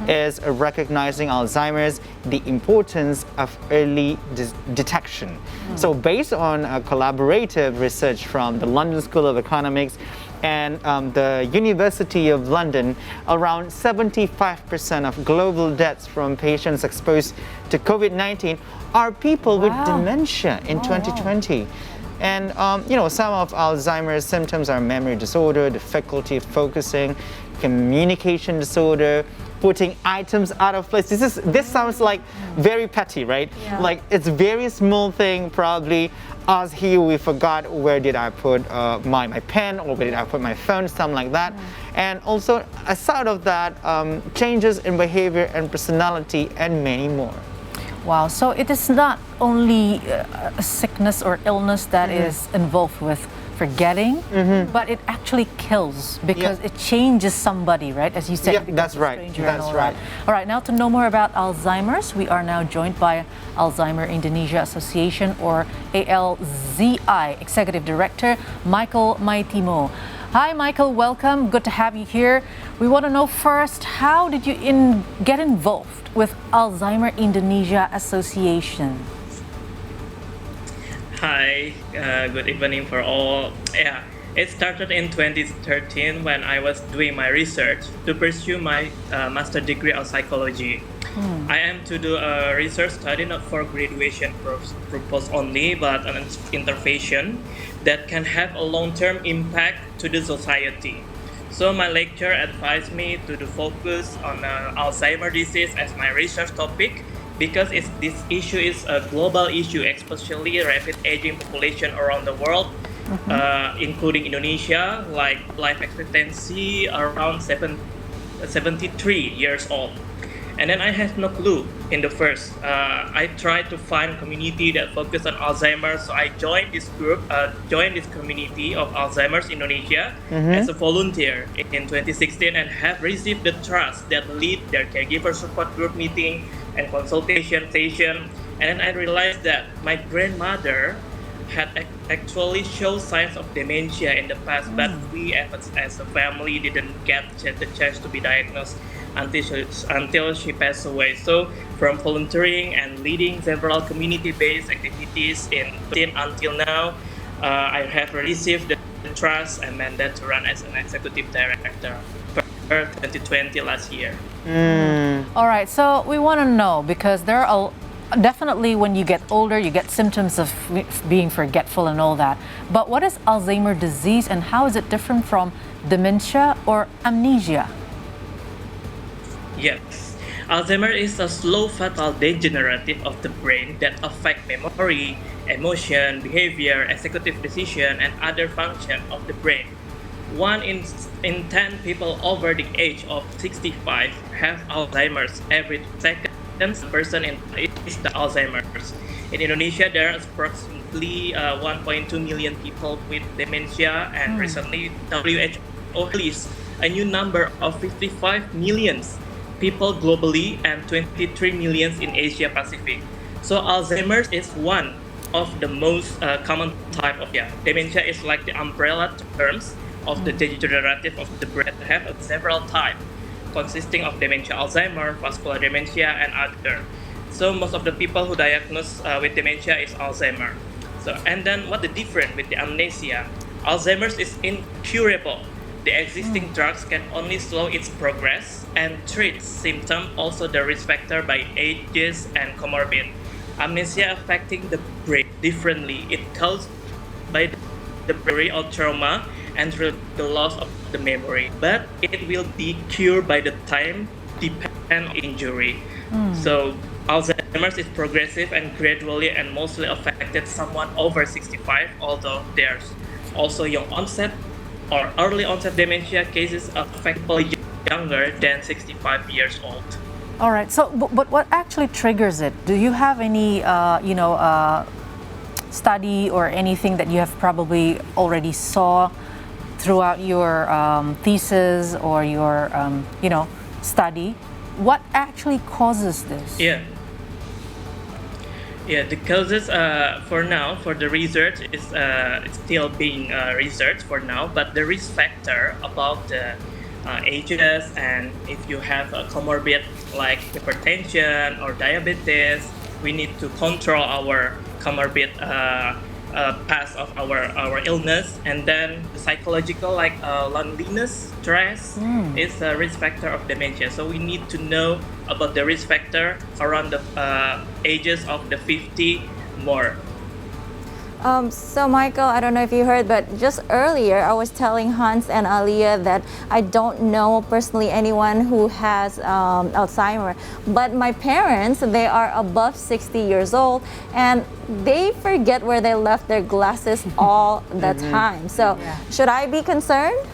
is recognizing Alzheimer's, the importance of early detection. So based on collaborative research from the London School of Economics and the University of London, around 75% of global deaths from patients exposed to COVID-19 are people with dementia in 2020. And some of Alzheimer's symptoms are memory disorder, difficulty of focusing, communication disorder, putting items out of place. This sounds like very petty, right? Yeah. Like it's a very small thing, probably. Us here, we forgot where did I put my pen, or where did I put my phone, something like that. And also, aside of that, changes in behavior and personality, and many more. Wow, so it is not only a sickness or illness that is involved with forgetting, but it actually kills because it changes somebody, right? As you said, Yeah, that's right. That's right. All right, now to know more about Alzheimer's, we are now joined by Alzheimer Indonesia Association, or ALZI Executive Director, Michael Maitimo. Hi, Michael, welcome. Good to have you here. We want to know first, how did you get involved with Alzheimer Indonesia Association? Hi, good evening for all. Yeah, it started in 2013 when I was doing my research to pursue my master degree of psychology. I am to do a research study not for graduation purpose only, but an intervention that can have a long-term impact to the society. So my lecturer advised me to focus on Alzheimer disease as my research topic, because this issue is a global issue, especially rapid aging population around the world, including Indonesia, like life expectancy around 73 years old. And then I had no clue in the first. I tried to find community that focus on Alzheimer's, so I joined this group, joined this community of Alzheimer's Indonesia as a volunteer in 2016, and have received the trust that lead their caregiver support group meeting and consultation session. And then I realized that my grandmother had actually showed signs of dementia in the past, but we as a family didn't get the chance to be diagnosed until she passed away. So from volunteering and leading several community-based activities until now, I have received the trust and mandate to run as an executive director for 2020 last year. All right, so we want to know, because there are definitely when you get older, you get symptoms of being forgetful and all that. But what is Alzheimer disease, and how is it different from dementia or amnesia? Yes. Alzheimer is a slow, fatal degenerative of the brain that affect memory, emotion, behavior, executive decision, and other function of the brain. 1 in 10 people over the age of 65 have Alzheimer's. Every second person is the Alzheimer's. In Indonesia, there are approximately 1.2 million people with dementia, and recently WHO released a new number of 55 million people globally and 23 million in Asia Pacific. So Alzheimer's is one of the most common type of dementia. Is like the umbrella terms of the degenerative of the brain, have several types consisting of dementia Alzheimer, vascular dementia, and other. So most of the people who diagnosed with dementia is Alzheimer. So, and then what the difference with the amnesia? Alzheimer's is incurable. The existing drugs can only slow its progress and treat symptoms, also the risk factor by ages and comorbid. Amnesia affecting the brain differently. It caused by the memory or trauma and the loss of the memory, but it will be cured by the time depend on injury. So Alzheimer's is progressive and gradually and mostly affected someone over 65, although there's also young onset or early onset dementia cases affect people younger than 65 years old. All right, so but what actually triggers it? Do you have any study or anything that you have probably already saw throughout your thesis or your study? What actually causes this? The causes for now, for the research, is it's still being researched for now, but the risk factor about the ages, and if you have a comorbid like hypertension or diabetes, we need to control our comorbid path of our illness. And then the psychological like loneliness, stress is a risk factor of dementia. So we need to know about the risk factor around the ages of the 50 more. So Michael, I don't know if you heard, but just earlier I was telling Hans and Alia that I don't know personally anyone who has Alzheimer, but my parents, they are above 60 years old and they forget where they left their glasses all the time. So should I be concerned?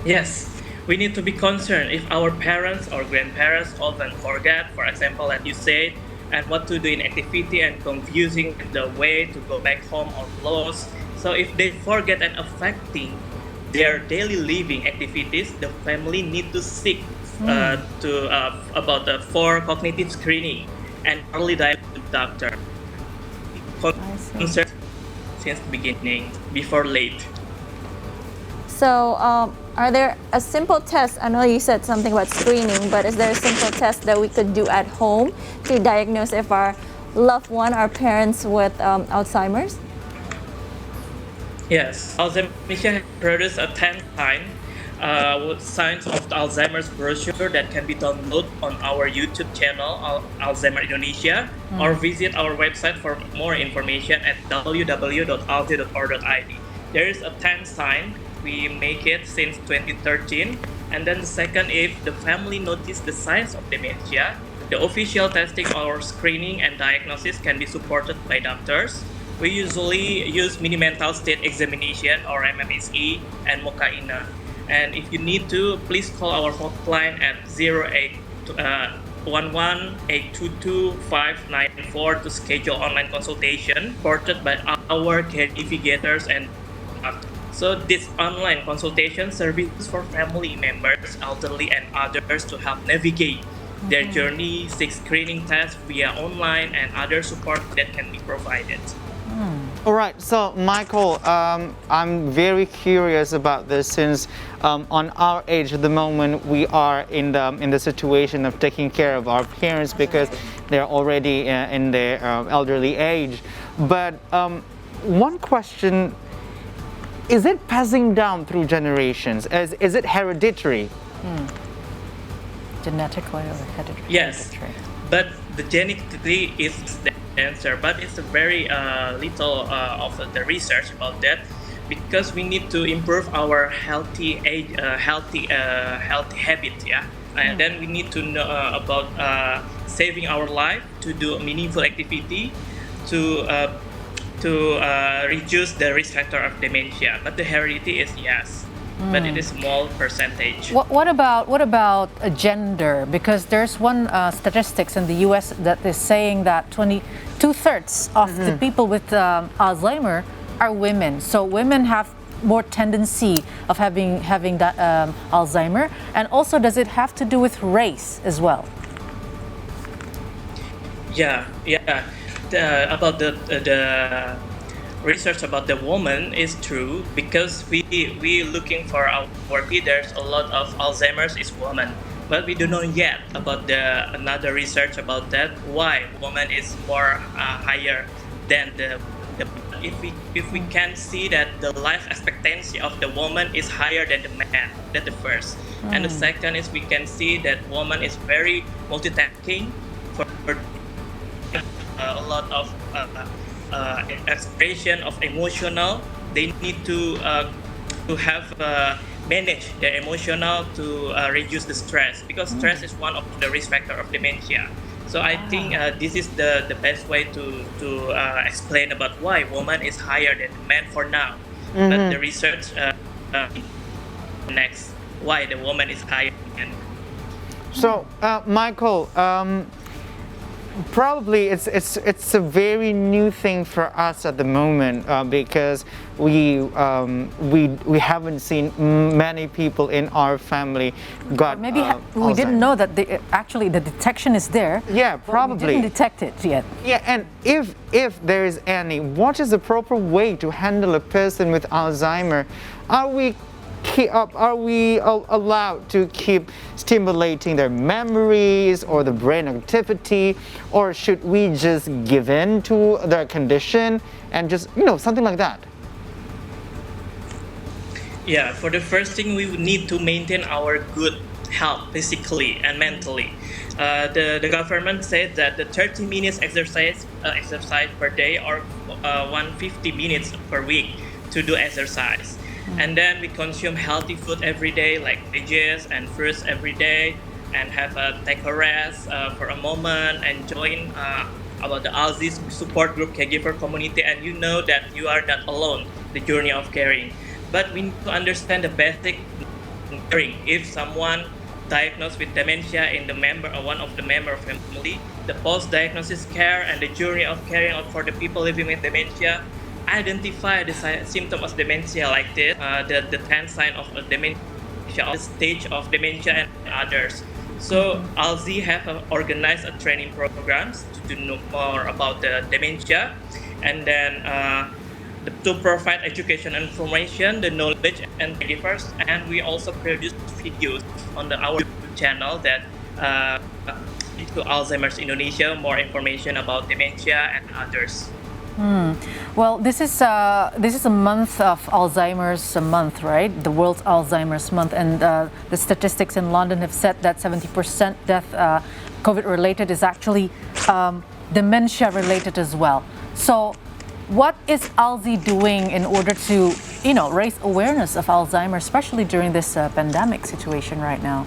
Yes, we need to be concerned if our parents or grandparents often forget, for example, as you said, and what to do in activity and confusing the way to go back home or close. So if they forget and affecting their daily living activities, the family need to seek about the for cognitive screening and early diagnosis with doctor. Concern since the beginning, before late. So are there a simple test? I know you said something about screening, but is there a simple test that we could do at home to diagnose if our loved one, our parents with Alzheimer's? Yes, Alzheimer Indonesia has produced a 10 sign with signs of the Alzheimer's brochure that can be downloaded on our YouTube channel, Alzheimer Indonesia, or visit our website for more information at www.alz.org.id. There is a 10 sign. We make it since 2013. And then the second, if the family notice the signs of dementia, the official testing or screening and diagnosis can be supported by doctors. We usually use mini mental state examination or MMSE and Mokaina. And if you need to, please call our hotline at 0811-822-594 to schedule online consultation supported by our care navigators and doctors. So this online consultation services for family members, elderly and others to help navigate their journey, seek screening tests via online and other support that can be provided. All right, so Michael, I'm very curious about this since on our age at the moment we are in the situation of taking care of our parents because they're already in their elderly age. But one question, is it passing down through generations? Is it hereditary? Genetically or hereditary? Yes, but the genetically is the answer, but it's a very little of the research about that because we need to improve our healthy habit, and then we need to know about saving our life to do meaningful activity to reduce the risk factor of dementia. But the heredity is yes, but it is small percentage. What about gender? Because there's one statistics in the U.S. that is saying that 2/3 of the people with Alzheimer are women. So women have more tendency of having that Alzheimer. And also, does it have to do with race as well? Yeah. About the research about the woman is true because we looking for our there's a lot of Alzheimer's is woman, but we do not know yet about the another research about that why woman is more higher than the if we can see that the life expectancy of the woman is higher than the man. That's the first. And the second is we can see that woman is very multitasking for a lot of expression of emotional. They need to have manage their emotional to reduce the stress because stress is one of the risk factor of dementia. So I think this is the best way to explain about why woman is higher than man for now. But the research next why the woman is higher than. So Michael, Probably it's a very new thing for us at the moment because we haven't seen many people in our family got Maybe we didn't know that actually the detection is there. Yeah, but probably. we didn't detect it yet. Yeah, and if there is any, what is the proper way to handle a person with Alzheimer? Are we allowed to keep stimulating their memories or the brain activity, or should we just give in to their condition and just, something like that? Yeah, for the first thing, we would need to maintain our good health physically and mentally. The government said that the 30 minutes exercise per day or 150 minutes per week to do exercise. And then we consume healthy food every day, like veggies and fruits every day, and take a rest for a moment, and join about the Alzheimer's support group caregiver community. And you know that you are not alone, the journey of caring. But we need to understand the basic caring. If someone diagnosed with dementia in one of the member of family, the post-diagnosis care and the journey of caring for the people living with dementia, identify the symptom of dementia like this, the 10 sign of dementia, the stage of dementia, and others. So ALZI have organized training programs to know more about the dementia, and then to provide education and information, the knowledge and caregivers, and we also produce videos on our YouTube channel that to Alzheimer's Indonesia, more information about dementia and others. Well, this is a month of Alzheimer's Month, right? The World Alzheimer's Month, and the statistics in London have said that 70% death COVID-related is actually dementia-related as well. So, what is ALZI doing in order to, raise awareness of Alzheimer's, especially during this pandemic situation right now?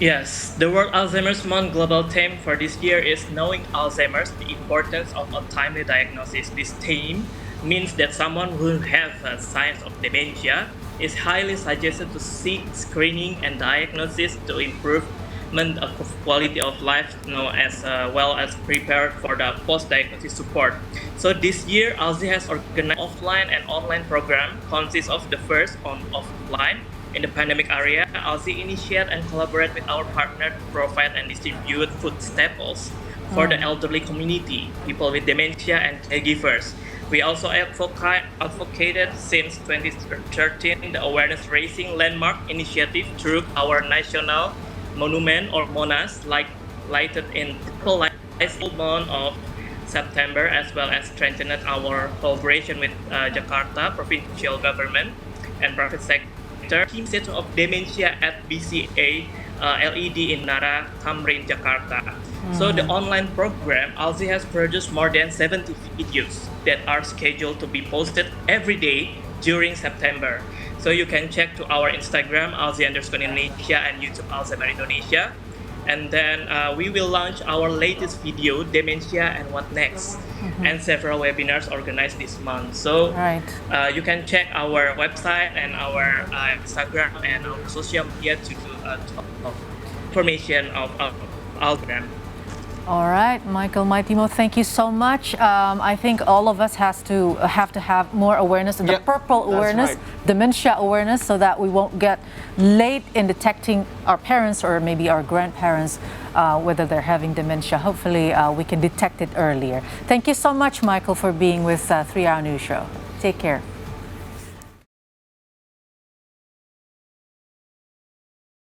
Yes, the World Alzheimer's Month global theme for this year is Knowing Alzheimer's, the importance of a timely diagnosis. This theme means that someone who has signs of dementia is highly suggested to seek screening and diagnosis to improvement of quality of life, as well as prepare for the post-diagnosis support. So this year, ALZI has organized offline and online program consists of the first on offline. In the pandemic area, ALZI initiate and collaborate with our partner to provide and distribute food staples for the elderly community, people with dementia, and caregivers. We also advocated since 2013 the awareness raising landmark initiative through our national monument or Monas, lighted in full month of September, as well as strengthened our collaboration with Jakarta provincial government and private sector. Team Center of Dementia at BCA LED in Nara, Tamrin, Jakarta. So the online program, ALZI has produced more than 70 videos that are scheduled to be posted every day during September. So you can check to our Instagram, ALZI_Indonesia, and YouTube, Alzheimer Indonesia. And then we will launch our latest video, Dementia and What Next, and several webinars organized this month. So you can check our website and our Instagram and our social media to information of our program. All right, Michael Maitimo, thank you so much. I think all of us have to have more awareness, the purple awareness, dementia awareness, so that we won't get late in detecting our parents or maybe our grandparents, whether they're having dementia. Hopefully, we can detect it earlier. Thank you so much, Michael, for being with 3 Hour News Show. Take care.